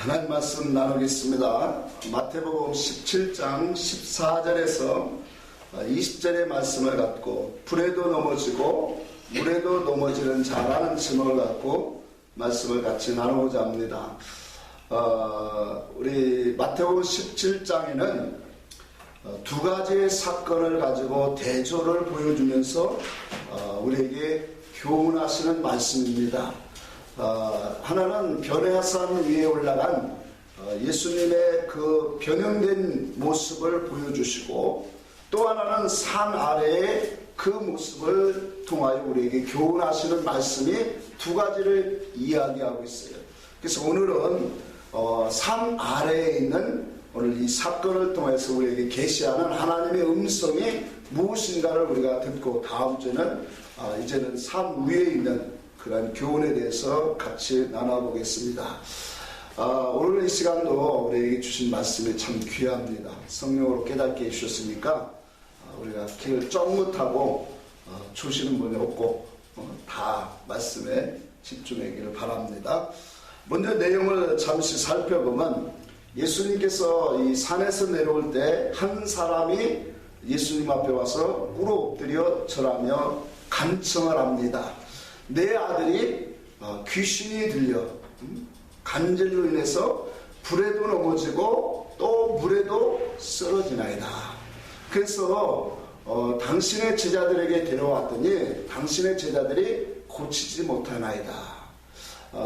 하나님 말씀 나누겠습니다. 마태복음 17장 14절에서 20절의 말씀을 갖고 불에도 넘어지고 물에도 넘어지는 자라는 제목을 갖고 말씀을 같이 나누고자 합니다. 우리 마태복음 17장에는 두 가지의 사건을 가지고 대조를 보여주면서 우리에게 교훈하시는 말씀입니다. 하나는 변화산 위에 올라간 예수님의 그 변형된 모습을 보여주시고, 또 하나는 산 아래의 그 모습을 통하여 우리에게 교훈하시는 말씀이 두 가지를 이야기하고 있어요. 그래서 오늘은 산 아래에 있는 오늘 이 사건을 통해서 우리에게 계시하는 하나님의 음성이 무엇인가를 우리가 듣고, 다음 주는 이제는 산 위에 있는 그런 교훈에 대해서 같이 나눠보겠습니다. 오늘 이 시간도 우리에게 주신 말씀이 참 귀합니다. 성령으로 깨닫게 해주셨으니까 우리가 길을 쩍 못하고 조시는 분이 없고 다 말씀에 집중하기를 바랍니다. 먼저 내용을 잠시 살펴보면, 예수님께서 이 산에서 내려올 때 한 사람이 예수님 앞에 와서 꿇어 엎드려 절하며 간청을 합니다. 내 아들이 귀신이 들려 간절로 인해서 불에도 넘어지고 또 물에도 쓰러지나이다. 그래서 당신의 제자들에게 데려왔더니 당신의 제자들이 고치지 못하나이다.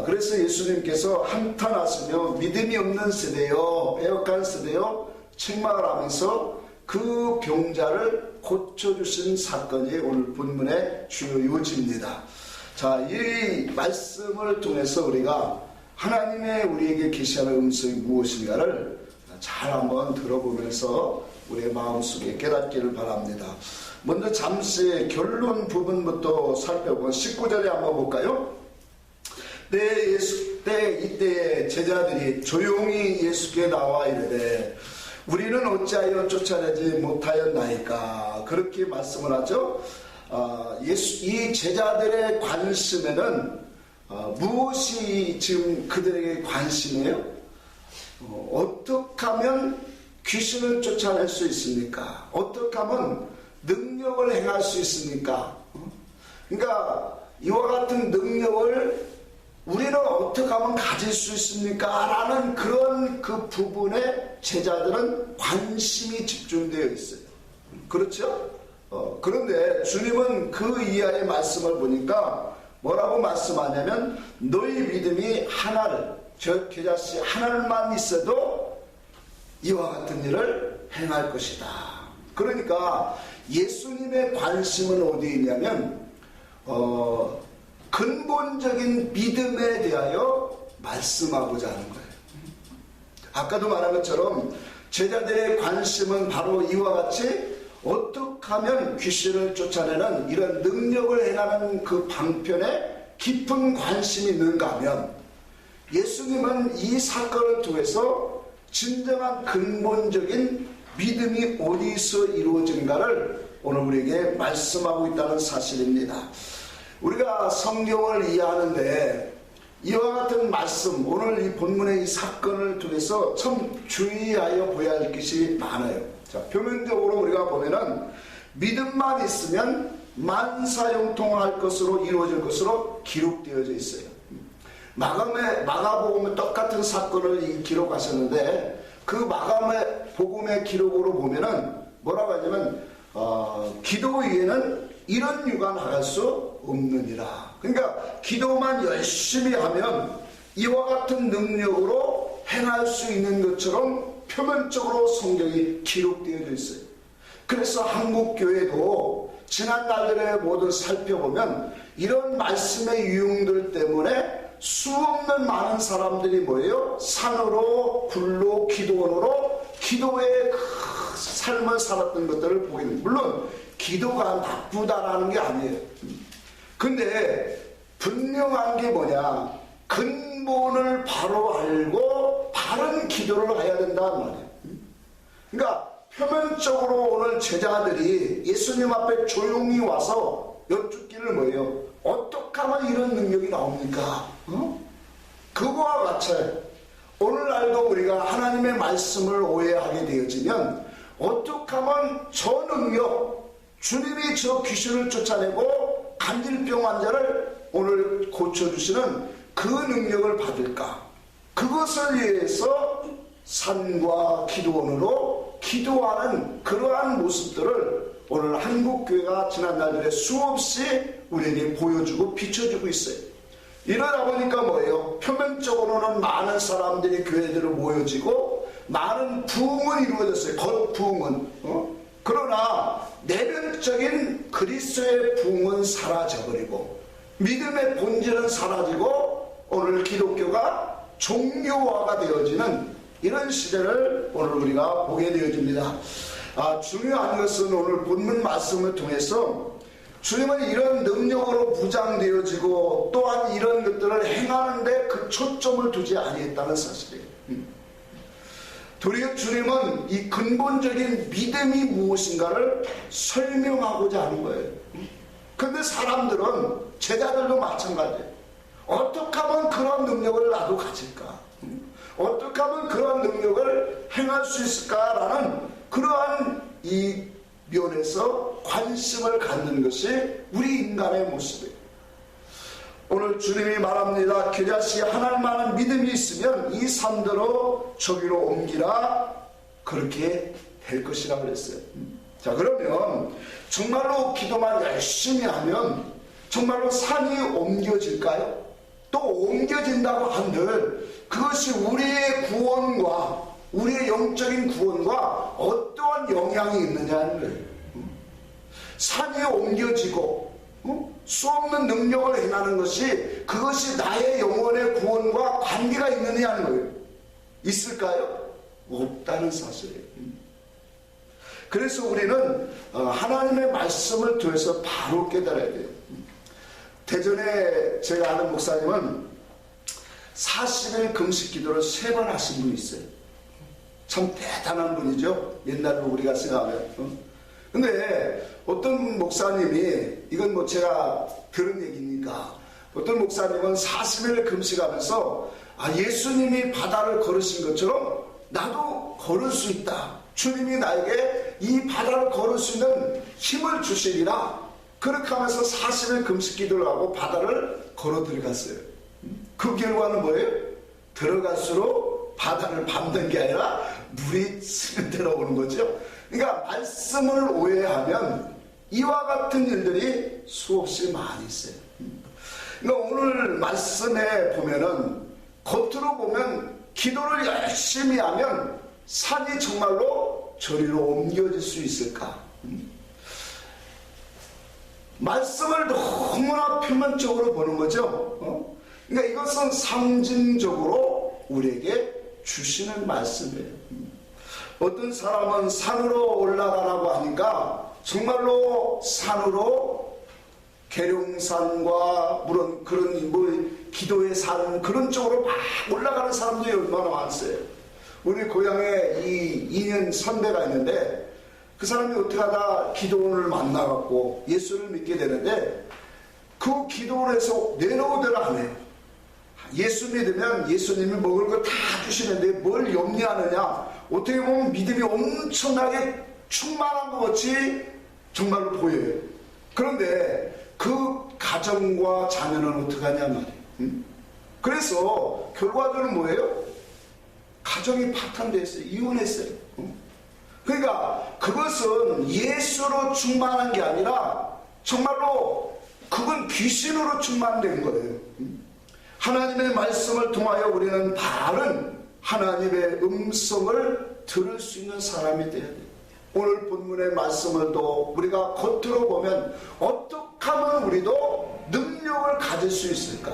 그래서 예수님께서 한탄하시며 믿음이 없는 세대여, 빼앗간 세대여 책망을 하면서 그 병자를 고쳐주신 사건이 오늘 본문의 주요 요지입니다. 자, 이 말씀을 통해서 우리가 하나님의 우리에게 계시하는 음성이 무엇인가를 잘 한번 들어보면서 우리의 마음속에 깨닫기를 바랍니다. 먼저 잠시 결론 부분부터 살펴보면 19절에 한번 볼까요? 이때에 제자들이 조용히 예수께 나와 이르되 우리는 어찌하여 쫓아내지 못하였나이까, 그렇게 말씀을 하죠. 이 제자들의 관심에는 무엇이 지금 그들에게 관심이에요? 어떻게 하면 귀신을 쫓아낼 수 있습니까? 어떻게 하면 능력을 행할 수 있습니까? 그러니까 이와 같은 능력을 우리는 어떻게 하면 가질 수 있습니까? 라는 그런 그 부분에 제자들은 관심이 집중되어 있어요. 그렇죠? 그런데 주님은 그 이하의 말씀을 보니까 뭐라고 말씀하냐면, 너희 믿음이 하나를, 저 겨자씨 하나만 있어도 이와 같은 일을 행할 것이다. 그러니까 예수님의 관심은 어디에 있냐면 근본적인 믿음에 대하여 말씀하고자 하는 거예요. 아까도 말한 것처럼 제자들의 관심은 바로 이와 같이 어떻게 하면 귀신을 쫓아내는 이런 능력을 행하는 그 방편에 깊은 관심이 있는가 하면, 예수님은 이 사건을 통해서 진정한 근본적인 믿음이 어디서 이루어진가를 오늘 우리에게 말씀하고 있다는 사실입니다. 우리가 성경을 이해하는데 이와 같은 말씀, 오늘 이 본문의 이 사건을 통해서 참 주의하여 보아야 할 것이 많아요. 자, 표면적으로 우리가 보면은 믿음만 있으면 만사형통할 것으로 이루어질 것으로 기록되어져 있어요. 마가복음에 똑같은 사건을 기록하셨는데, 그 마가복음의 기록으로 보면은 뭐라고 하냐면 기도 위에는 이런 유가 나갈 수 없느니라. 그러니까 기도만 열심히 하면 이와 같은 능력으로 행할 수 있는 것처럼 표면적으로 성경이 기록되어 있어요. 그래서 한국교회도 지난 날들의 모두 살펴보면 이런 말씀의 유형들 때문에 수없는 많은 사람들이 뭐예요? 산으로, 굴로, 기도원으로 기도의 그 삶을 살았던 것들을 보게 됩니다. 물론 기도가 나쁘다라는 게 아니에요. 근데 분명한 게 뭐냐? 근본을 바로 알고 바른 기도를 해야 된다는 말이에요. 그러니까 표면적으로 오늘 제자들이 예수님 앞에 조용히 와서 여쭙기를 뭐예요? 어떻게 하면 이런 능력이 나옵니까? 그거와 같이 오늘날도 우리가 하나님의 말씀을 오해하게 되어지면 어떻게 하면 저 능력, 주님이 저 귀신을 쫓아내고 간질병 환자를 오늘 고쳐주시는 그 능력을 받을까? 그것을 위해서 산과 기도원으로 기도하는 그러한 모습들을 오늘 한국교회가 지난날들에 수없이 우리에게 보여주고 비춰주고 있어요. 이러다 보니까 뭐예요? 표면적으로는 많은 사람들이 교회들로 모여지고 많은 부흥은 이루어졌어요. 겉부흥은. 그러나 내면적인 그리스도의 부흥은 사라져버리고 믿음의 본질은 사라지고 오늘 기독교가 종교화가 되어지는 이런 시대를 오늘 우리가 보게 되어집니다. 중요한 것은 오늘 본문 말씀을 통해서 주님은 이런 능력으로 무장되어지고 또한 이런 것들을 행하는데 그 초점을 두지 아니했다는 사실이에요. 도리어 주님은 이 근본적인 믿음이 무엇인가를 설명하고자 하는 거예요. 그런데 사람들은 제자들도 마찬가지예요. 어떻게 하면 그런 능력을 나도 가질까? 어떻게 하면 그런 능력을 행할 수 있을까라는 그러한 이 면에서 관심을 갖는 것이 우리 인간의 모습이에요. 오늘 주님이 말합니다. 그 자식이 하나님만한 믿음이 있으면 이 산대로 저기로 옮기라, 그렇게 될 것이라 그랬어요. 자, 그러면 정말로 기도만 열심히 하면 정말로 산이 옮겨질까요? 또 옮겨진다고 한들 그것이 우리의 구원과 우리의 영적인 구원과 어떠한 영향이 있느냐는 거예요. 산이 옮겨지고 수없는 능력을 행하는 것이 그것이 나의 영혼의 구원과 관계가 있느냐는 거예요. 있을까요? 없다는 사실이에요. 그래서 우리는 하나님의 말씀을 통해서 바로 깨달아야 돼요. 대전에 제가 아는 목사님은 40일 금식 기도를 3번 하신 분이 있어요. 참 대단한 분이죠. 옛날로 우리가 생각하면. 근데 어떤 목사님이, 이건 뭐 제가 들은 얘기니까, 어떤 목사님은 40일 금식하면서 예수님이 바다를 걸으신 것처럼 나도 걸을 수 있다. 주님이 나에게 이 바다를 걸을 수 있는 힘을 주시리라. 그렇게 하면서 40일 금식 기도를 하고 바다를 걸어 들어갔어요. 그 결과는 뭐예요? 들어갈수록 바다를 밟는 게 아니라 물이 스며들어 오는 거죠. 그러니까 말씀을 오해하면 이와 같은 일들이 수없이 많이 있어요. 그러니까 오늘 말씀에 보면은 겉으로 보면 기도를 열심히 하면 산이 정말로 저리로 옮겨질 수 있을까? 말씀을 너무나 표면적으로 보는 거죠. 그러니까 이것은 상징적으로 우리에게 주시는 말씀이에요. 어떤 사람은 산으로 올라가라고 하니까 정말로 산으로 계룡산과 물론 그런 뭐 기도의 산 그런 쪽으로 막 올라가는 사람들이 얼마나 많았어요. 우리 고향에 이 2년 선배가 있는데 그 사람이 어떻게 하다 기도원을 만나갖고 예수를 믿게 되는데 그 기도원에서 내려오더라 하네. 예수 믿으면 예수님이 먹을 거 다 주시는데 뭘 염려하느냐. 어떻게 보면 믿음이 엄청나게 충만한 것 같이 정말로 보여요. 그런데 그 가정과 자녀는 어떻게 하냐 말이에요. 그래서 결과적으로 뭐예요? 가정이 파탄됐어요. 이혼했어요. 그러니까 그것은 예수로 충만한 게 아니라 정말로 그건 귀신으로 충만된 거예요. 하나님의 말씀을 통하여 우리는 바른 하나님의 음성을 들을 수 있는 사람이 되어야 돼요. 오늘 본문의 말씀을 또 우리가 겉으로 보면 어떻게 하면 우리도 능력을 가질 수 있을까?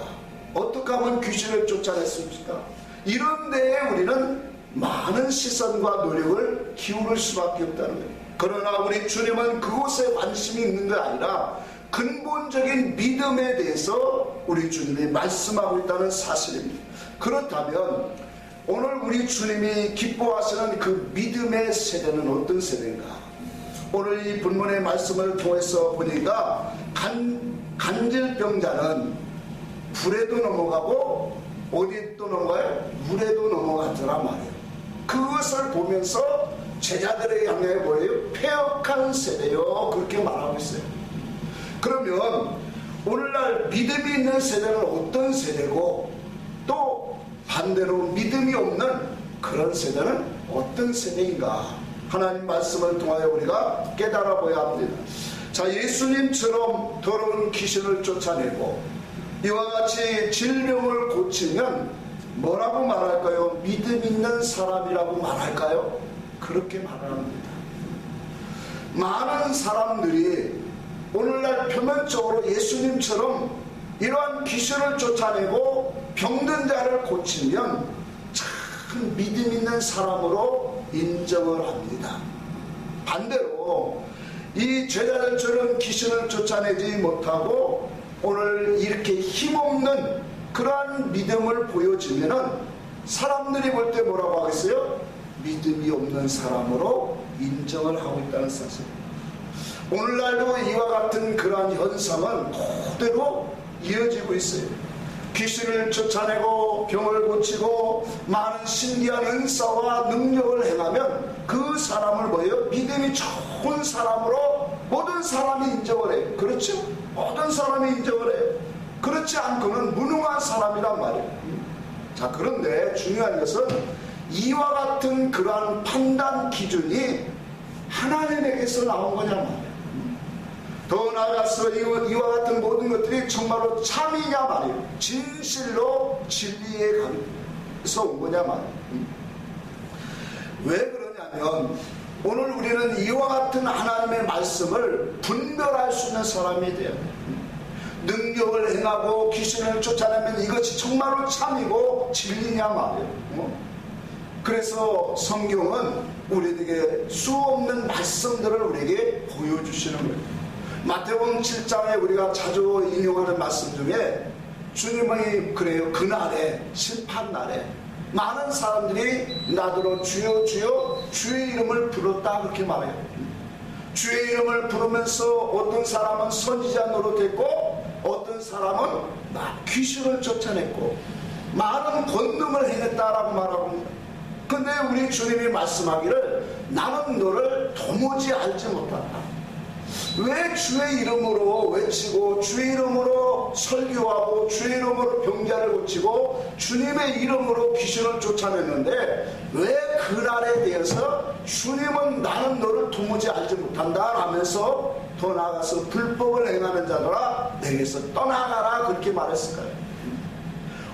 어떻게 하면 귀신을 쫓아낼 수 있을까? 이런 데에 우리는 많은 시선과 노력을 기울일 수밖에 없다는 거예요. 그러나 우리 주님은 그곳에 관심이 있는 게 아니라 근본적인 믿음에 대해서 우리 주님이 말씀하고 있다는 사실입니다. 그렇다면 오늘 우리 주님이 기뻐하시는 그 믿음의 세대는 어떤 세대인가? 오늘 이 본문의 말씀을 통해서 보니까 간질병자는 불에도 넘어가고 어디 또 넘어가요? 물에도 넘어갔더라 말이에요. 그것을 보면서 제자들의 향해 뭐예요? 패역한 세대요, 그렇게 말하고 있어요. 그러면 오늘날 믿음이 있는 세대는 어떤 세대고, 또 반대로 믿음이 없는 그런 세대는 어떤 세대인가? 하나님 말씀을 통하여 우리가 깨달아 보아야 합니다. 자, 예수님처럼 더러운 귀신을 쫓아내고 이와 같이 질병을 고치면 뭐라고 말할까요? 믿음 있는 사람이라고 말할까요? 그렇게 말합니다. 많은 사람들이 오늘날 표면적으로 예수님처럼 이러한 귀신을 쫓아내고 병든 자를 고치면 참 믿음 있는 사람으로 인정을 합니다. 반대로 이 제자들처럼 귀신을 쫓아내지 못하고 오늘 이렇게 힘없는 그러한 믿음을 보여주면은 사람들이 볼 때 뭐라고 하겠어요? 믿음이 없는 사람으로 인정을 하고 있다는 사실. 오늘날도 이와 같은 그러한 현상은 그대로 이어지고 있어요. 귀신을 쫓아내고 병을 고치고 많은 신기한 은사와 능력을 행하면 그 사람을 뭐예요? 믿음이 좋은 사람으로 모든 사람이 인정을 해요. 그렇죠? 모든 사람이 인정을 해요. 그렇지 않고는 무능한 사람이란 말이에요. 자, 그런데 중요한 것은 이와 같은 그러한 판단 기준이 하나님에게서 나온 거냐 말이에요. 더 나아가서 이와 같은 모든 것들이 정말로 참이냐 말이에요. 진실로 진리에 가서 온 거냐 말이에요. 왜 그러냐면 오늘 우리는 이와 같은 하나님의 말씀을 분별할 수 있는 사람이 돼요. 능력을 행하고 귀신을 쫓아내면 이것이 정말로 참이고 진리냐 말이에요. 그래서 성경은 우리에게 수없는 말씀들을 우리에게 보여주시는 거예요. 마태복음 7장에 우리가 자주 인용하는 말씀 중에 주님이 그래요. 그날에 심판날에 많은 사람들이 나더러 주여 주여 주의 이름을 부르다 그렇게 말해요. 주의 이름을 부르면서 어떤 사람은 선지자 노릇했고 어떤 사람은 귀신을 쫓아냈고 많은 권능을 행했다라고 말하고 합니다. 근데 우리 주님이 말씀하기를 나는 너를 도무지 알지 못한다. 왜 주의 이름으로 외치고 주의 이름으로 설교하고 주의 이름으로 병자를 고치고 주님의 이름으로 귀신을 쫓아냈는데 왜 그날에 대해서 주님은 나는 너를 도무지 알지 못한다 하면서 더 나아가서 불법을 행하는 자들아 내게서 떠나가라 그렇게 말했을까요?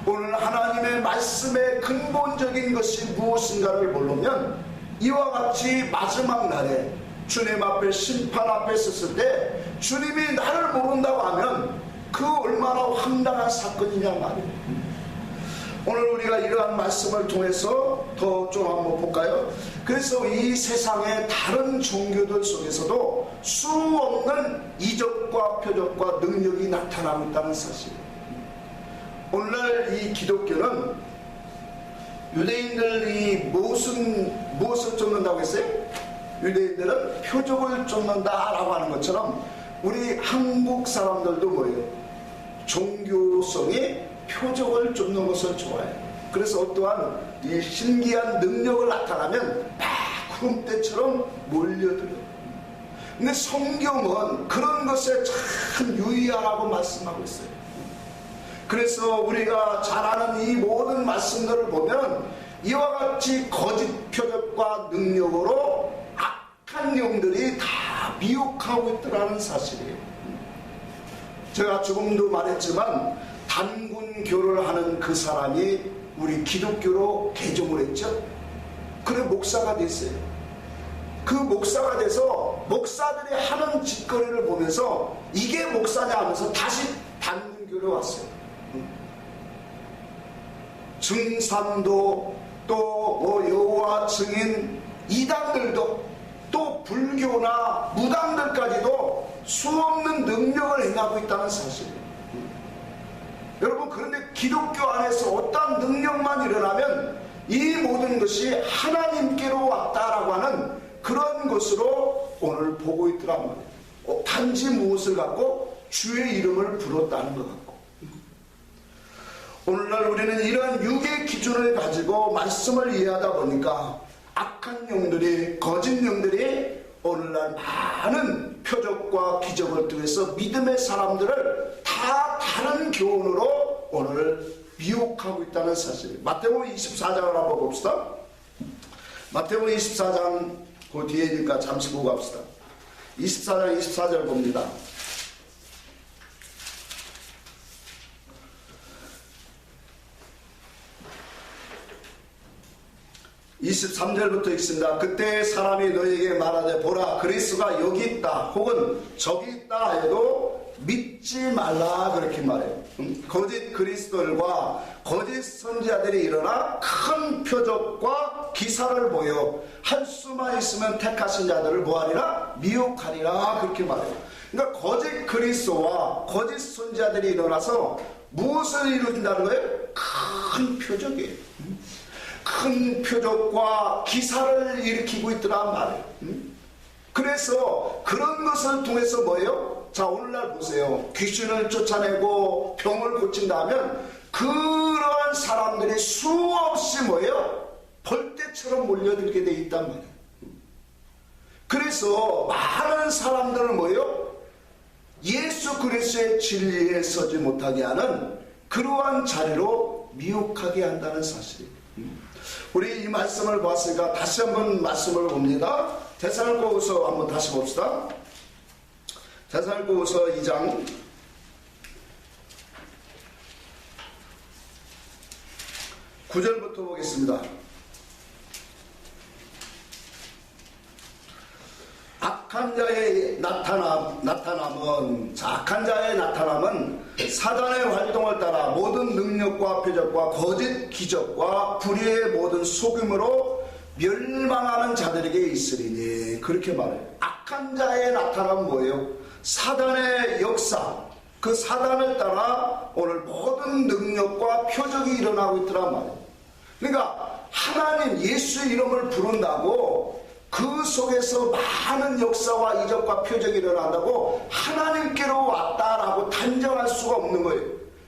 오늘 하나님의 말씀의 근본적인 것이 무엇인가를 모르면 이와 같이 마지막 날에 주님 앞에 심판 앞에 섰을 때 주님이 나를 모른다고 하면 그 얼마나 황당한 사건이냐 말이에요. 오늘 우리가 이러한 말씀을 통해서 더 좀 한번 볼까요? 그래서 이 세상의 다른 종교들 속에서도 수없는 이적과 표적과 능력이 나타나고 있다는 사실이에요. 오늘날 이 기독교는 유대인들이 무엇을 쫓는다고 했어요? 유대인들은 표적을 쫓는다라고 하는 것처럼 우리 한국 사람들도 뭐예요? 종교성이 표적을 쫓는 것을 좋아해요. 그래서 어떠한 이 신기한 능력을 나타나면 막 구름대처럼 몰려들어요. 근데 성경은 그런 것에 참 유의하라고 말씀하고 있어요. 그래서 우리가 잘 아는 이 모든 말씀들을 보면 이와 같이 거짓 표적과 능력으로 악한 영들이 다 미혹하고 있더라는 사실이에요. 제가 조금도 말했지만 단군교를 하는 그 사람이 우리 기독교로 개종을 했죠. 그래 목사가 됐어요. 그 목사가 돼서 목사들이 하는 짓거리를 보면서 이게 목사냐 하면서 다시 단군교로 왔어요. 증산도 또 여호와 증인 이단들도 또 불교나 무당들까지도 수없는 능력을 행하고 있다는 사실이에요. 여러분 그런데 기독교 안에서 어떠한 능력만 일어나면 이 모든 것이 하나님께로 왔다라고 하는 그런 것으로 오늘 보고 있더란 말이에요. 단지 무엇을 갖고 주의 이름을 불렀다는 것 같고 오늘날 우리는 이러한 육의 기준을 가지고 말씀을 이해하다 보니까 악한 영들이, 거짓 영들이 오늘날 많은 표적과 기적을 통해서 믿음의 사람들을 다 다른 교훈으로 오늘 미혹하고 있다는 사실. 마태복음 24장을 한번 봅시다. 마태복음 24장 그 뒤에니까 잠시 보고 갑시다. 24장 24절 봅니다. 23절부터 읽습니다. 그때 사람이 너희에게 말하되 보라 그리스도가 여기 있다 혹은 저기 있다 해도 믿지 말라 그렇게 말해요. 거짓 그리스도들과 거짓 선지자들이 일어나 큰 표적과 기사를 보여 할 수만 있으면 택하신 자들을 뭐하리라? 미혹하리라 그렇게 말해요. 그러니까 거짓 그리스도와 거짓 선지자들이 일어나서 무엇을 이루어진다는 거예요? 큰 표적이에요. 큰 표적과 기사를 일으키고 있더란 말이에요. 그래서 그런 것을 통해서 뭐예요? 자, 오늘날 보세요. 귀신을 쫓아내고 병을 고친다 하면 그러한 사람들이 수없이 뭐예요? 벌떼처럼 몰려들게 돼 있단 말이에요. 그래서 많은 사람들은 뭐예요? 예수 그리스도의 진리에 서지 못하게 하는 그러한 자리로 미혹하게 한다는 사실이에요. 우리 이 말씀을 보았으니까 다시 한번 말씀을 봅니다. 데살로니가후서 한번 다시 봅시다. 데살로니가후서 2장 9절부터 보겠습니다. 악한 자의 나타남은 사단의 활동을 따라 모든 능력과 표적과 거짓 기적과 불의의 모든 속임으로 멸망하는 자들에게 있으리니 그렇게 말해요. 악한 자의 나타남은 뭐예요? 사단의 역사, 그 사단을 따라 오늘 모든 능력과 표적이 일어나고 있더란 말이에요. 그러니까 하나님 예수 이름을 부른다고 그 속에서 많은 역사와 이적과 표적이 일어난다고 하나님께로 왔다라고 단정할 수가 없는 거예요.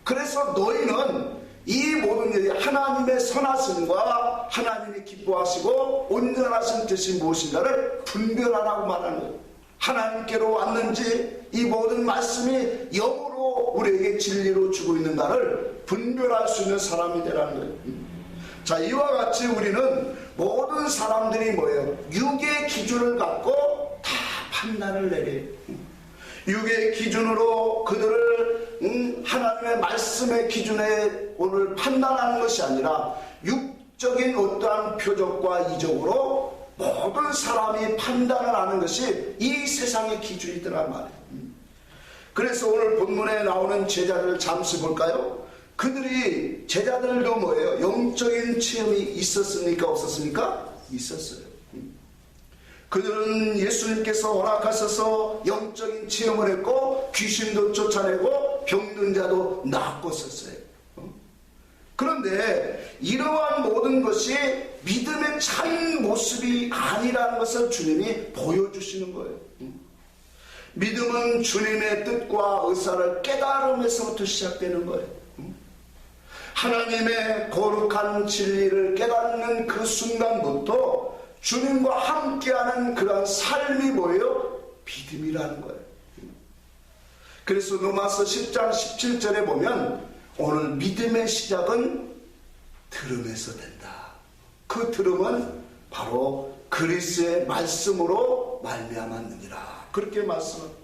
그래서 너희는 이 모든 일이 하나님의 선하심과 하나님이 기뻐하시고 온전하신 뜻이 무엇인가를 분별하라고 말하는 거예요. 하나님께로 왔는지 이 모든 말씀이 영으로 우리에게 진리로 주고 있는가를 분별할 수 있는 사람이 되라는 거예요. 자, 이와 같이 우리는 모든 사람들이 뭐예요? 육의 기준을 갖고 다 판단을 내려요. 육의 기준으로 그들을 하나님의 말씀의 기준에 오늘 판단하는 것이 아니라 육적인 어떠한 표적과 이적으로 모든 사람이 판단을 하는 것이 이 세상의 기준이더란 말이에요. 그래서 오늘 본문에 나오는 제자들을 잠시 볼까요? 그들이 제자들도 뭐예요? 영적인 체험이 있었습니까? 없었습니까? 있었어요. 그들은 예수님께서 허락하셔서 영적인 체험을 했고 귀신도 쫓아내고 병든 자도 낫고 썼어요. 그런데 이러한 모든 것이 믿음의 참 모습이 아니라는 것을 주님이 보여주시는 거예요. 믿음은 주님의 뜻과 의사를 깨달음에서부터 시작되는 거예요. 하나님의 거룩한 진리를 깨닫는 그 순간부터 주님과 함께하는 그런 삶이 뭐예요? 믿음이라는 거예요. 그래서 로마서 10장 17절에 보면 오늘 믿음의 시작은 들음에서 된다. 그 들음은 바로 그리스도의 말씀으로 말미암았느니라. 그렇게 말씀합니다.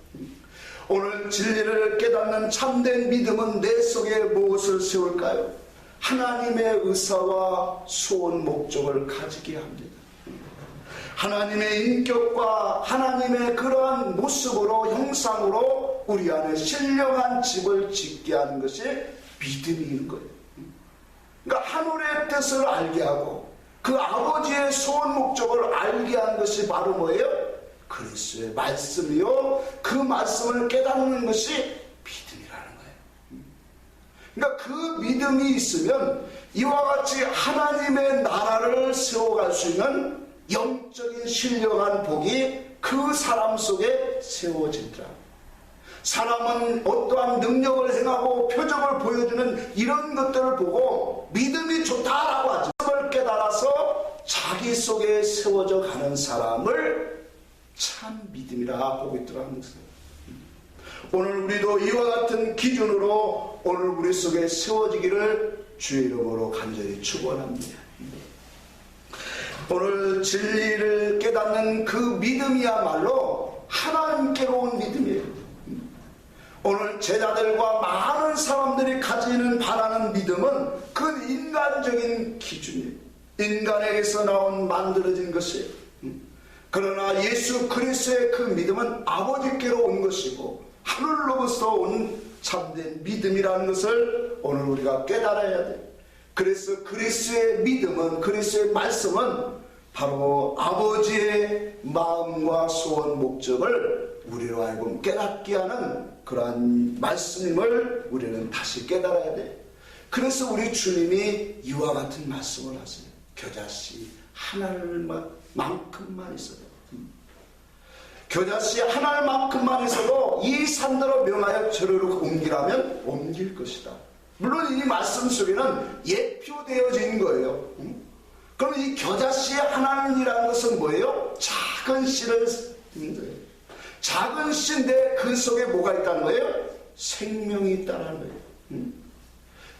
오늘 진리를 깨닫는 참된 믿음은 내 속에 무엇을 세울까요? 하나님의 의사와 소원 목적을 가지게 합니다. 하나님의 인격과 하나님의 그러한 모습으로 형상으로 우리 안에 신령한 집을 짓게 하는 것이 믿음인 거예요. 그러니까 하늘의 뜻을 알게 하고 그 아버지의 소원 목적을 알게 하는 것이 바로 뭐예요? 그리스도의 말씀이요. 그 말씀을 깨닫는 것이 믿음이라는 거예요. 그러니까 그 믿음이 있으면 이와 같이 하나님의 나라를 세워갈 수 있는 영적인 신령한 복이 그 사람 속에 세워진다. 사람은 어떠한 능력을 행하고 표적을 보여주는 이런 것들을 보고 믿음이 좋다라고 하죠. 믿음을 깨달아서 자기 속에 세워져 가는 사람을 참 믿음이라 보고 있더라는 것이에요. 오늘 우리도 이와 같은 기준으로 오늘 우리 속에 세워지기를 주의 이름으로 간절히 축원합니다. 오늘 진리를 깨닫는 그 믿음이야말로 하나님께로 온 믿음이에요. 오늘 제자들과 많은 사람들이 가지는 바라는 믿음은 그 인간적인 기준이에요. 인간에게서 나온 만들어진 것이에요. 그러나 예수 그리스도의 그 믿음은 아버지께로 온 것이고 하늘로부터 온 참된 믿음이라는 것을 오늘 우리가 깨달아야 돼요. 그래서 그리스도의 믿음은, 그리스도의 말씀은 바로 아버지의 마음과 소원, 목적을 우리로 하여금 깨닫게 하는 그러한 말씀임을 우리는 다시 깨달아야 돼. 그래서 우리 주님이 이와 같은 말씀을 하세요. 겨자씨 하나만큼만 있어도, 겨자씨 하나만큼만 있어도 이 산더러 명하여 저리로 옮기라면 옮길 것이다. 물론 이 말씀 속에는 예표되어진 거예요. 그럼 이 겨자씨 하나는이라는 것은 뭐예요? 작은 씨를 있는 거예요. 작은 씨인데 그 속에 뭐가 있다는 거예요? 생명이 있다는 거예요.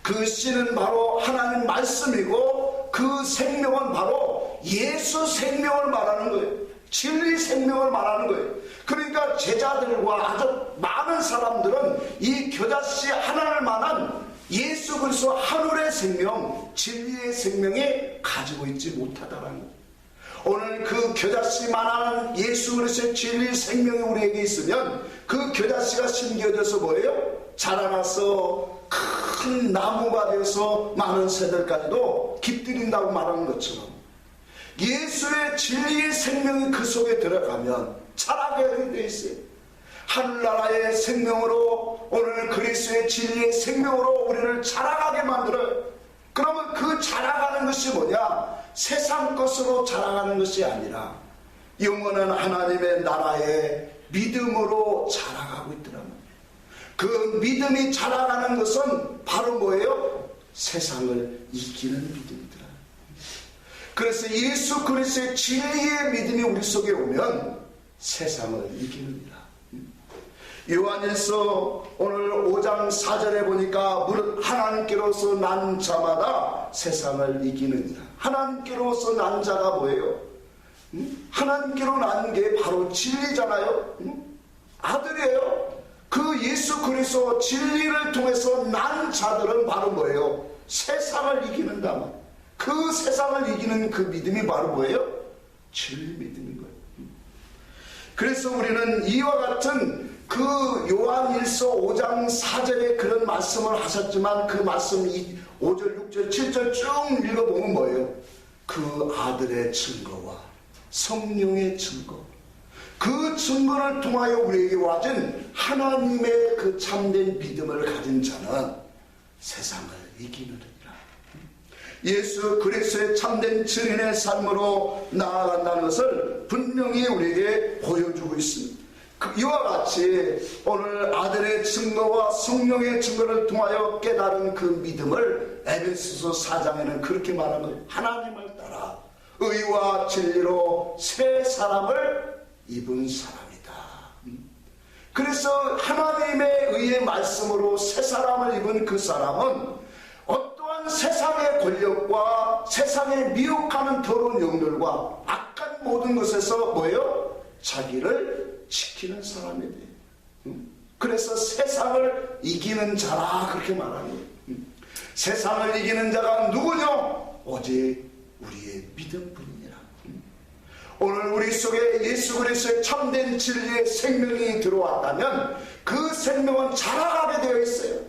그 씨는 바로 하나님 말씀이고 그 생명은 바로 예수 생명을 말하는 거예요. 진리 생명을 말하는 거예요. 그러니까 제자들과 아주 많은 사람들은 이 겨자씨 하나를 만한 예수 그리스도 하늘의 생명, 진리의 생명이 가지고 있지 못하다라는 거예요. 오늘 그 겨자씨만한 예수 그리스도의 진리 생명이 우리에게 있으면 그 겨자씨가 심겨져서 뭐예요? 자라나서 큰 나무가 되어서 많은 새들까지도 깃들인다고 말하는 것처럼 예수의 진리의 생명이 그 속에 들어가면 자라게 되어 있어요. 하늘나라의 생명으로 오늘 그리스도의 진리의 생명으로 우리를 자라가게 만들어요. 그러면 그 자라가는 것이 뭐냐? 세상 것으로 자라가는 것이 아니라 영원한 하나님의 나라의 믿음으로 자라가고 있더라고요. 그 믿음이 자라가는 것은 바로 뭐예요? 세상을 이기는 믿음이더라. 그래서 예수 그리스도의 진리의 믿음이 우리 속에 오면 세상을 이기는이라. 요한일서 오늘 5장 4절에 보니까 무릇 하나님께로서 난 자마다 세상을 이기느니라. 하나님께로서 난 자가 뭐예요? 하나님께로 난 게 바로 진리잖아요. 아들이에요. 그 예수 그리스도 진리를 통해서 난 자들은 바로 뭐예요? 세상을 이기는다. 그 세상을 이기는 그 믿음이 바로 뭐예요? 진리 믿음인 거예요. 그래서 우리는 이와 같은 그 요한일서 5장 4절에 그런 말씀을 하셨지만 그 말씀 5절, 6절, 7절 쭉 읽어보면 뭐예요? 그 아들의 증거와 성령의 증거, 그 증거를 통하여 우리에게 와준 하나님의 그 참된 믿음을 가진 자는 세상을 이기느니라. 예수 그리스도의 참된 증인의 삶으로 나아간다는 것을 분명히 우리에게 보여주고 있습니다. 이와 같이 오늘 아들의 증거와 성령의 증거를 통하여 깨달은 그 믿음을 에베소서 4장에는 그렇게 말한 거예요. 하나님을 따라 의와 진리로 새 사람을 입은 사람이다. 그래서 하나님의 의의 말씀으로 새 사람을 입은 그 사람은 어떠한 세상의 권력과 세상의 미혹하는 더러운 영들과 악한 모든 것에서 뭐예요? 자기를 지키는 사람이 돼. 그래서 세상을 이기는 자라 그렇게 말하는 거예요. 세상을 이기는 자가 누구냐? 오직 우리의 믿음뿐이라. 오늘 우리 속에 예수 그리스도의 참된 진리의 생명이 들어왔다면 그 생명은 자라가게 되어 있어요.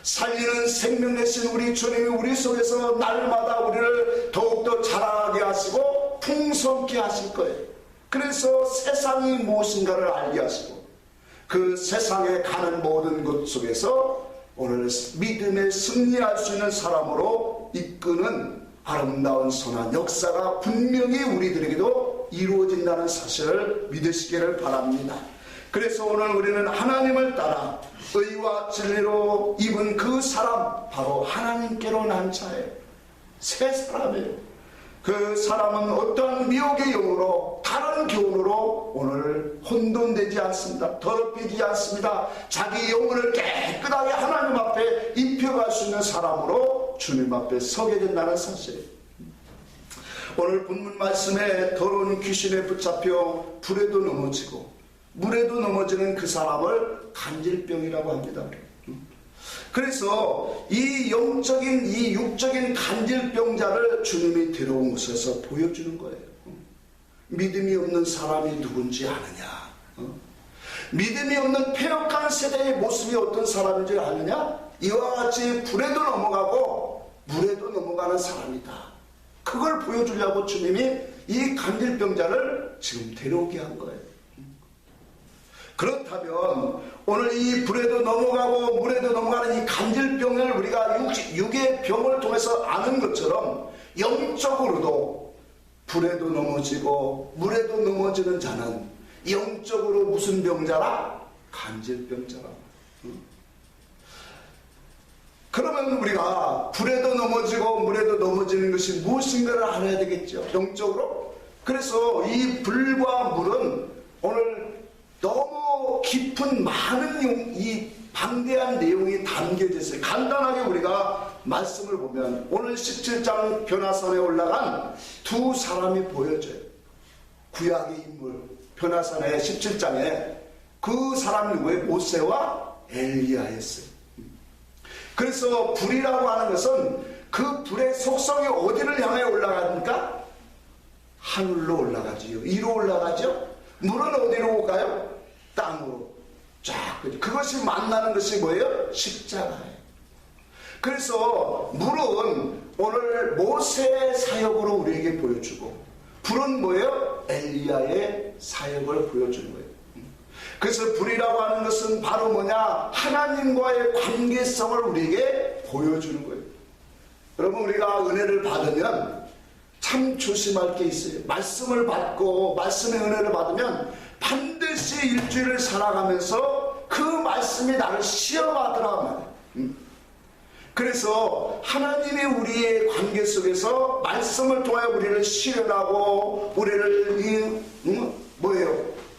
살리는 생명 대신 우리 주님이 우리 속에서 날마다 우리를 더욱더 자라게 하시고 풍성케 하실 거예요. 그래서 세상이 무엇인가를 알게 하시고 그 세상에 가는 모든 것 속에서 오늘 믿음에 승리할 수 있는 사람으로 이끄는 아름다운 선한 역사가 분명히 우리들에게도 이루어진다는 사실을 믿으시기를 바랍니다. 그래서 오늘 우리는 하나님을 따라 의와 진리로 입은 그 사람, 바로 하나님께로 난 자예요. 새 사람이에요. 그 사람은 어떠한 미혹의 영으로, 다른 교훈으로 오늘 혼돈되지 않습니다. 더럽히지 않습니다. 자기 영혼을 깨끗하게 하나님 앞에 입혀갈 수 있는 사람으로 주님 앞에 서게 된다는 사실이에요. 오늘 본문 말씀에 더러운 귀신에 붙잡혀 불에도 넘어지고 물에도 넘어지는 그 사람을 간질병이라고 합니다. 그래서 이 영적인, 이 육적인 간질병자를 주님이 데려온 곳에서 보여주는 거예요. 믿음이 없는 사람이 누군지 아느냐? 믿음이 없는 패역한 세대의 모습이 어떤 사람인지 아느냐? 이와 같이 불에도 넘어가고 물에도 넘어가는 사람이다. 그걸 보여주려고 주님이 이 간질병자를 지금 데려오게 한 거예요. 그렇다면 오늘 이 불에도 넘어가고 물에도 넘어가는 이 간질병을 우리가 육의 병을 통해서 아는 것처럼 영적으로도 불에도 넘어지고 물에도 넘어지는 자는 영적으로 무슨 병자라? 간질병자라. 그러면 우리가 불에도 넘어지고 물에도 넘어지는 것이 무엇인가를 알아야 되겠죠. 영적으로. 그래서 이 불과 물은 오늘 너무 깊은 많은 이 방대한 내용이 담겨져 있어요. 간단하게 우리가 말씀을 보면 오늘 17장 변화산에 올라간 두 사람이 보여져요. 구약의 인물 변화산의 17장에 그 사람 누구예요? 모세와 엘리야였어요. 그래서 불이라고 하는 것은 그 불의 속성이 어디를 향해 올라가니까 하늘로 올라가지요. 위로 올라가죠. 물은 어디로 가요? 땅으로 쫙. 그것이 만나는 것이 뭐예요? 십자가예요. 그래서 물은 오늘 모세의 사역으로 우리에게 보여주고 불은 뭐예요? 엘리야의 사역을 보여주는 거예요. 그래서 불이라고 하는 것은 바로 뭐냐? 하나님과의 관계성을 우리에게 보여주는 거예요. 여러분, 우리가 은혜를 받으면 참 조심할 게 있어요. 말씀을 받고 말씀의 은혜를 받으면 반드시 일주일을 살아가면서 그 말씀이 나를 시험하더라 말이에요. 그래서 하나님이 우리의 관계 속에서 말씀을 통하여 우리를 시련하고 우리를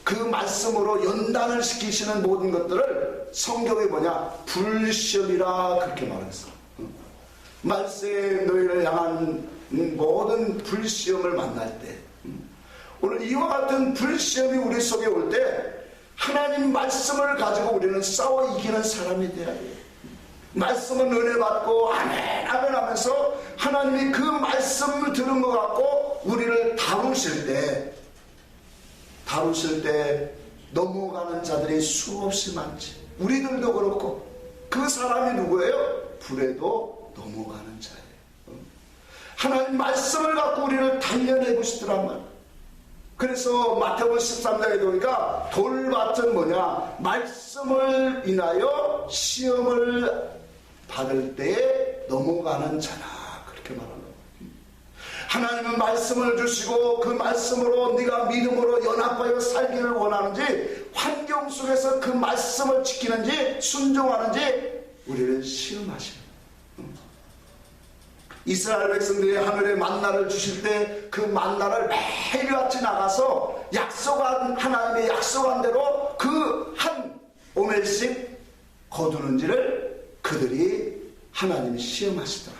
그 말씀으로 연단을 시키시는 모든 것들을 성경에 뭐냐? 불시험이라 그렇게 말했어. 말세에 너희를 향한 모든 불시험을 만날 때 오늘 이와 같은 불시험이 우리 속에 올 때 하나님 말씀을 가지고 우리는 싸워 이기는 사람이 되어야 돼요. 말씀은 은혜 받고 아멘 아멘 하면서 하나님이 그 말씀을 들은 것 같고 우리를 다루실 때 넘어가는 자들이 수없이 많지. 우리들도 그렇고 그 사람이 누구예요? 불에도 넘어가는 자예요. 하나님 말씀을 갖고 우리를 단련해 보시더란 말이에요. 그래서 마태복음 13장에 보니까 돌밭은 뭐냐? 말씀을 인하여 시험을 받을 때에 넘어가는 자다. 그렇게 말합니다. 하나님은 말씀을 주시고 그 말씀으로 네가 믿음으로 연합하여 살기를 원하는지 환경 속에서 그 말씀을 지키는지 순종하는지 우리를 시험하십니다. 이스라엘 백성들이 하늘에 만나를 주실 때 그 만나를 매일같이 나가서 하나님의 약속한 대로 그 한 오멜씩 거두는지를 그들이 하나님이 시험하시더라.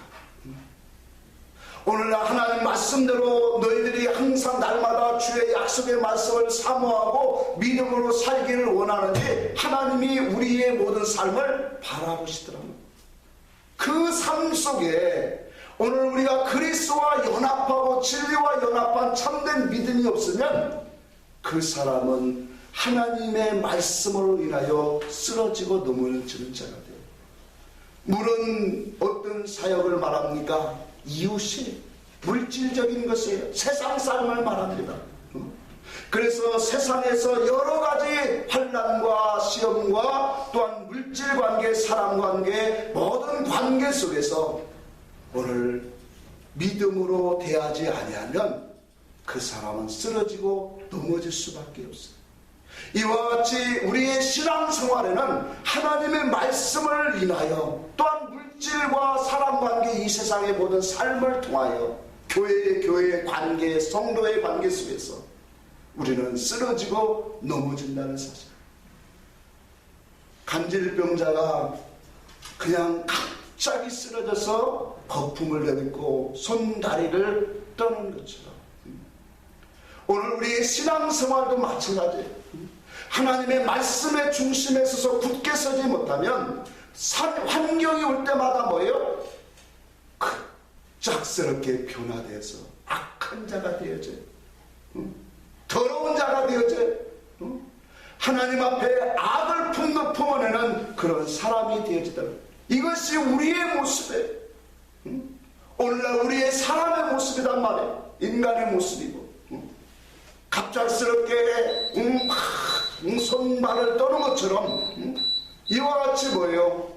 오늘날 하나님 말씀대로 너희들이 항상 날마다 주의 약속의 말씀을 사모하고 믿음으로 살기를 원하는지 하나님이 우리의 모든 삶을 바라보시더랍니다. 그 삶 속에 오늘 우리가 그리스도와 연합하고 진리와 연합한 참된 믿음이 없으면 그 사람은 하나님의 말씀으로 인하여 쓰러지고 넘어지는 자가 돼요. 물은 어떤 사역을 말합니까? 이웃이 물질적인 것이에요. 세상 삶을 말합니다. 그래서 세상에서 여러 가지 환난과 시험과 또한 물질관계, 사람관계, 모든 관계 속에서 오늘 믿음으로 대하지 아니하면 그 사람은 쓰러지고 넘어질 수밖에 없어요. 이와 같이 우리의 신앙생활에는 하나님의 말씀을 인하여 또한 물질과 사람관계, 이 세상의 모든 삶을 통하여 교회의 관계, 성도의 관계 속에서 우리는 쓰러지고 넘어진다는 사실. 간질병자가 그냥 갑자기 쓰러져서 거품을 내딛고 손다리를 떠는 것처럼 오늘 우리의 신앙생활도 마찬가지예요. 하나님의 말씀의 중심에 서서 굳게 서지 못하면 환경이 올 때마다 뭐예요? 급작스럽게 변화돼서 악한 자가 되어져요. 더러운 자가 되어져요. 하나님 앞에 악을 품어내는 그런 사람이 되어지다. 이것이 우리의 모습이에요. 오늘날 우리의 사람의 모습이란 말이에요. 인간의 모습이고 갑작스럽게 손발을 떠는 것처럼 이와 같이 뭐예요?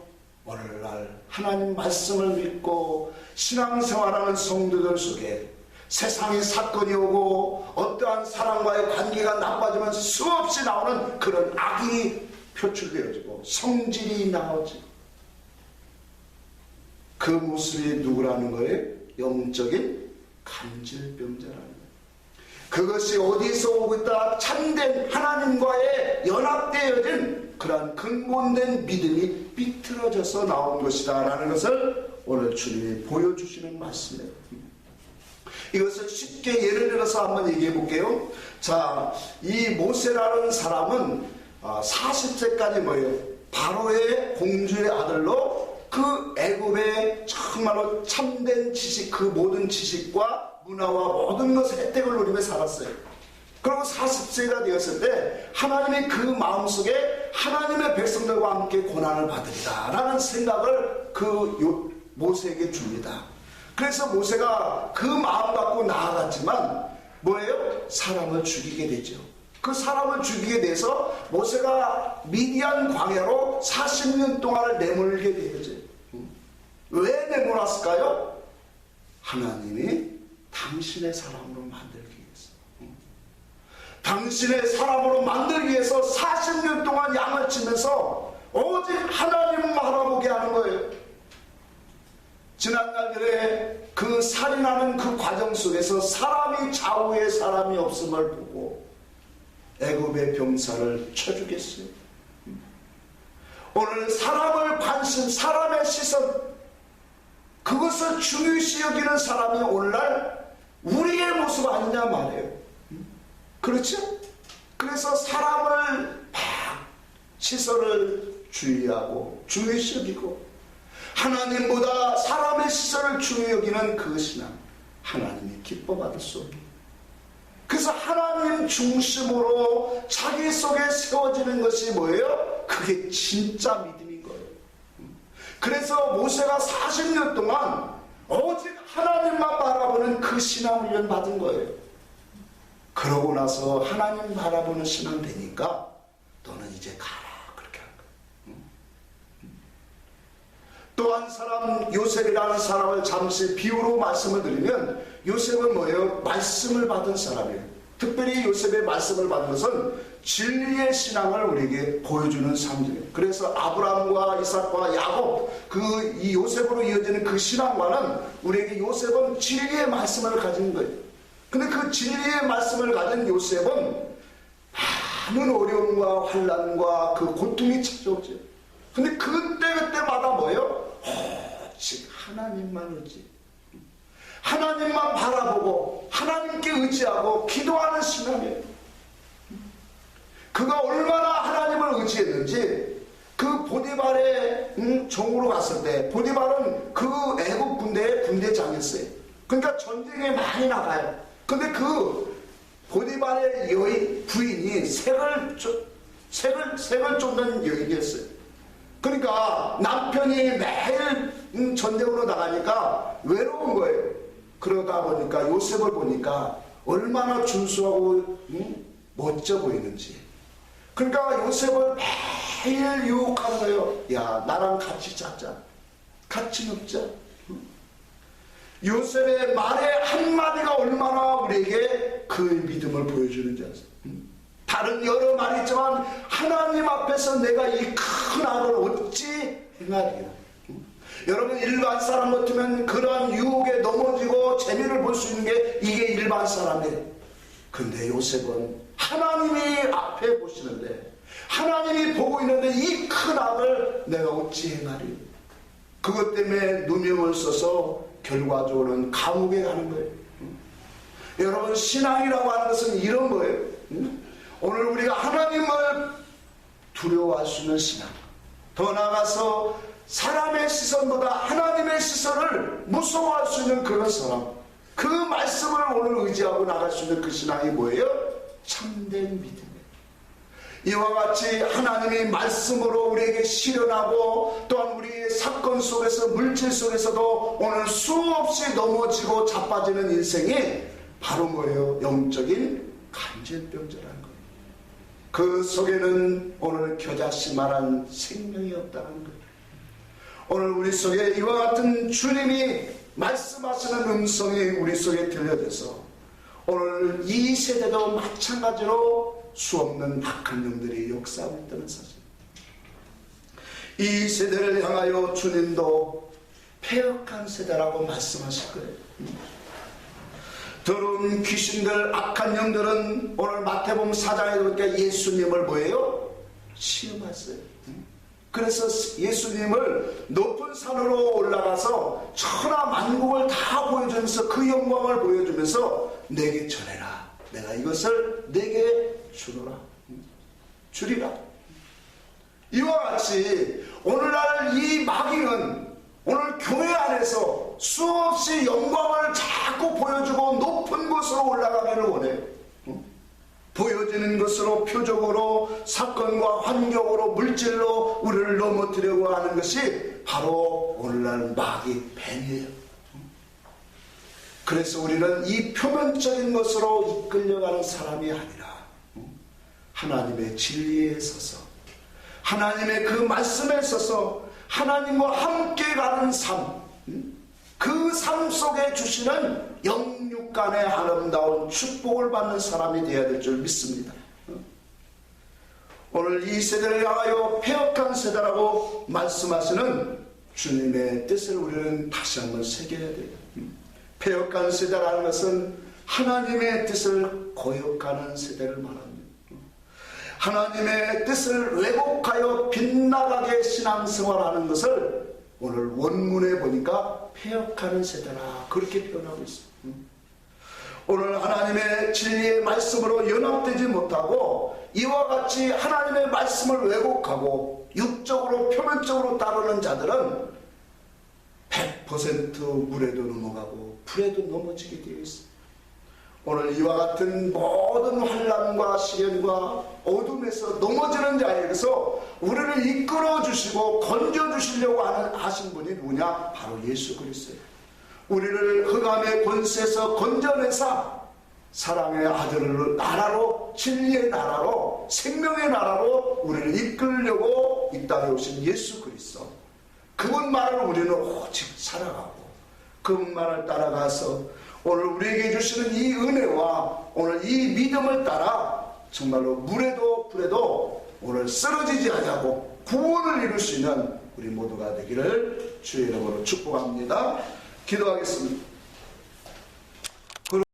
오늘날 하나님 말씀을 믿고 신앙생활하는 성도들 속에 세상에 사건이 오고 어떠한 사람과의 관계가 나빠지면 수없이 나오는 그런 악이 표출되어지고 성질이 나오지. 그 모습이 누구라는 거예요? 영적인 간질병자라는 거예요. 그것이 어디서 오고 있다? 참된 하나님과의 연합되어진 그러한 근본된 믿음이 비틀어져서 나온 것이다 라는 것을 오늘 주님이 보여주시는 말씀이에요. 이것을 쉽게 예를 들어서 한번 얘기해 볼게요. 자, 이 모세라는 사람은 40세까지 뭐예요? 바로의 공주의 아들로 그 애굽의 정말로 참된 지식, 그 모든 지식과 문화와 모든 것의 혜택을 누리며 살았어요. 그리고 40세가 되었을 때 하나님이 그 마음속에 하나님의 백성들과 함께 고난을 받으리라 라는 생각을 그 모세에게 줍니다. 그래서 모세가 그 마음 갖고 나아갔지만 뭐예요? 사람을 죽이게 되죠. 그 사람을 죽이게 돼서 모세가 미디안 광야로 40년 동안을 내몰게 되죠. 왜 내몰았을까요? 하나님이 당신의 사람으로 만들기 위해서, 당신의 사람으로 만들기 위해서 40년 동안 양을 치면서 오직 하나님을 바라보게 하는 거예요. 지난날들에 그 살인하는 그 과정 속에서 사람이 좌우에 사람이 없음을 보고 애굽의 병사를 쳐주겠어요. 오늘 사람을 관심, 사람의 시선, 그것을 중요시 여기는 사람이 오늘날 우리의 모습 아니냐 말이에요. 그렇죠? 그래서 사람을 막 시선을 주의하고 중요시 여기고 하나님보다 사람의 시선을 중요히 여기는 그 신앙, 하나님이 기뻐받을 수 없는. 그래서 하나님 중심으로 자기 속에 세워지는 것이 뭐예요? 그게 진짜 믿음인 거예요. 그래서 모세가 40년 동안 오직 하나님만 바라보는 그 신앙 훈련 받은 거예요. 그러고 나서 하나님 바라보는 신앙 되니까 너는 이제 가라, 그렇게 한 거예요. 또 한 사람, 요셉이라는 사람을 잠시 비유로 말씀을 드리면, 요셉은 뭐예요? 말씀을 받은 사람이에요. 특별히 요셉의 말씀을 받은 것은 진리의 신앙을 우리에게 보여주는 사람들이에요. 그래서 아브라함과 이삭과 야곱, 이 요셉으로 이어지는 그 신앙과는 우리에게 요셉은 진리의 말씀을 가진 거예요. 근데 그 진리의 말씀을 가진 요셉은 많은 어려움과 환난과 그 고통이 찾아오죠. 근데 그때마다 뭐예요? 오직 하나님만 의지, 하나님만 바라보고 하나님께 의지하고 기도하는 신앙이에요. 그가 얼마나 하나님을 의지했는지 그 보디발의 종으로 갔을 때, 보디발은 그 애국 군대의 군대장이었어요. 그러니까 전쟁에 많이 나가요. 근데 그 보디발의 부인이 색을 쫓는 여인이었어요. 그러니까 남편이 매일 전쟁으로 나가니까 외로운 거예요. 그러다 보니까 요셉을 보니까 얼마나 준수하고 멋져 보이는지. 그러니까 요셉을 매일 유혹하는 거예요. 야, 나랑 같이 자자, 같이 눕자. 요셉의 말의 한마디가 얼마나 우리에게 그 믿음을 보여주는지 아세요? 단 다른 여러 말이 있지만 하나님 앞에서 내가 이 큰 악을 어찌 행하리요. 여러분, 일반 사람 같으면 그러한 유혹에 넘어지고 재미를 볼 수 있는 게 이게 일반 사람이에요. 근데 요셉은 하나님이 앞에 보시는데, 하나님이 보고 있는데 이 큰 악을 내가 어찌 행하리요. 그것 때문에 누명을 써서 결과적으로는 감옥에 가는 거예요. 여러분, 신앙이라고 하는 것은 이런 거예요. 오늘 우리가 하나님을 두려워할 수 있는 신앙, 더 나아가서 사람의 시선보다 하나님의 시선을 무서워할 수 있는 그런 사람, 그 말씀을 오늘 의지하고 나갈 수 있는 그 신앙이 뭐예요? 참된 믿음이에요. 이와 같이 하나님의 말씀으로 우리에게 실현하고, 또한 우리의 사건 속에서, 물질 속에서도 오늘 수없이 넘어지고 자빠지는 인생이 바로 뭐예요? 영적인 간질병자라는 거예요. 그 속에는 오늘 겨자씨만한 생명이 없다는 거예요. 오늘 우리 속에 이와 같은 주님이 말씀하시는 음성이 우리 속에 들려져서 오늘 이 세대도 마찬가지로 수없는 악한 놈들이 역사하고 있다는 사실. 이 세대를 향하여 주님도 패역한 세대라고 말씀하실 거예요. 더러운 귀신들, 악한 영들은 오늘 마태복음 4장에 보니까 예수님을 뭐예요? 시험했어요. 그래서 예수님을 높은 산으로 올라가서 천하 만국을 다 보여주면서 그 영광을 보여주면서 내게 전해라. 내가 이것을 내게 주리라. 이와 같이 오늘날 이 마귀는 오늘 교회 안에서 수없이 영광을 자꾸 보여주고 높은 곳으로 올라가기를 원해요. 보여지는 것으로, 표적으로, 사건과 환경으로, 물질로 우리를 넘어뜨리려고 하는 것이 바로 오늘날 마귀 뱀이에요. 그래서 우리는 이 표면적인 것으로 이끌려가는 사람이 아니라 하나님의 진리에 서서, 하나님의 그 말씀에 서서 하나님과 함께 가는 삶, 그 삶 속에 주시는 영육간의 아름다운 축복을 받는 사람이 되어야 될 줄 믿습니다. 오늘 이 세대를 향하여 패역한 세대라고 말씀하시는 주님의 뜻을 우리는 다시 한번 새겨야 돼요. 패역한 세대라는 것은 하나님의 뜻을 거역하는 세대를 말합니다. 하나님의 뜻을 왜곡하여 빗나가게 신앙생활하는 것을 오늘 원문에 보니까 패역하는 세대라 그렇게 표현하고 있습니다. 오늘 하나님의 진리의 말씀으로 연합되지 못하고 이와 같이 하나님의 말씀을 왜곡하고 육적으로 표면적으로 따르는 자들은 100% 물에도 넘어가고 불에도 넘어지게 되어 있습니다. 오늘 이와 같은 모든 환난과 시련과 어둠에서 넘어지는 자에게서 우리를 이끌어 주시고 건져 주시려고 하신 분이 누구냐? 바로 예수 그리스도예요. 우리를 흑암의 권세에서 건져내사 사랑의 아들을 나라로, 진리의 나라로, 생명의 나라로 우리를 이끌려고 이 땅에 오신 예수 그리스도, 그분 말을 우리는 오직 살아가고 그분 말을 따라가서 오늘 우리에게 주시는 이 은혜와 오늘 이 믿음을 따라 정말로 물에도 불에도 오늘 쓰러지지 아니하고 구원을 이룰 수 있는 우리 모두가 되기를 주의 이름으로 축복합니다. 기도하겠습니다.